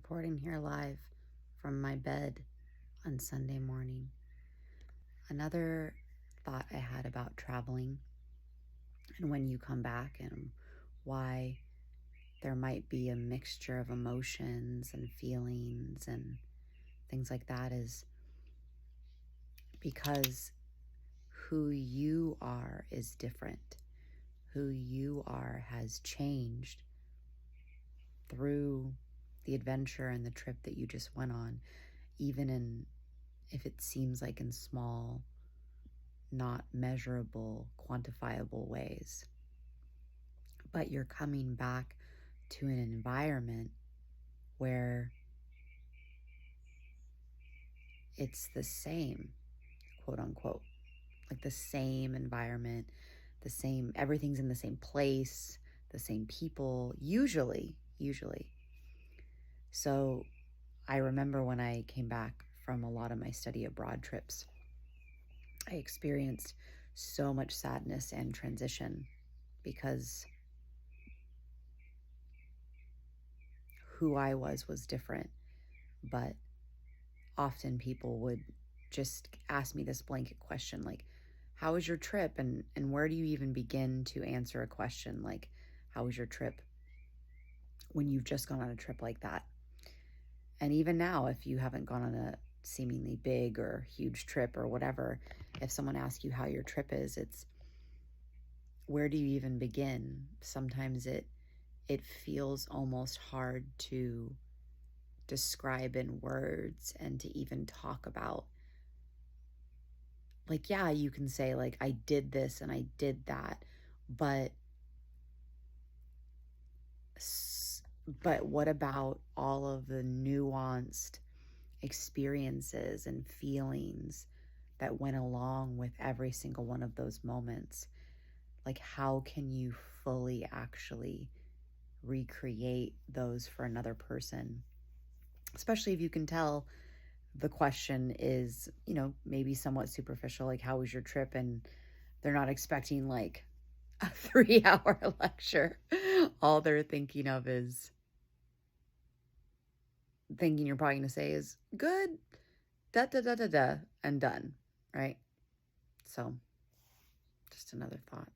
reporting here live from my bed on Sunday morning. Another thought I had about traveling and when you come back and why there might be a mixture of emotions and feelings and things like that is because who you are is different. Who you are has changed through the adventure and the trip that you just went on, even in, if it seems like in small, not measurable, quantifiable ways. But you're coming back to an environment where it's the same, quote unquote, like the same environment, the same, everything's in the same place, the same people, usually. So I remember when I came back from a lot of my study abroad trips, I experienced so much sadness and transition because who I was different. But often people would just ask me this blanket question like, how was your trip? And where do you even begin to answer a question like, how was your trip, when you've just gone on a trip like that? And even now, if you haven't gone on a seemingly big or huge trip or whatever, if someone asks you how your trip is, it's, where do you even begin? Sometimes it feels almost hard to describe in words and to even talk about. Like, yeah, you can say like, I did this and I did that, but what about all of the nuanced experiences and feelings that went along with every single one of those moments? Like, how can you fully actually recreate those for another person? Especially if you can tell the question is, maybe somewhat superficial, like, how was your trip? And they're not expecting like a 3-hour lecture. All they're thinking of is thinking you're probably going to say is good, da da da da da, and done, right? So, just another thought.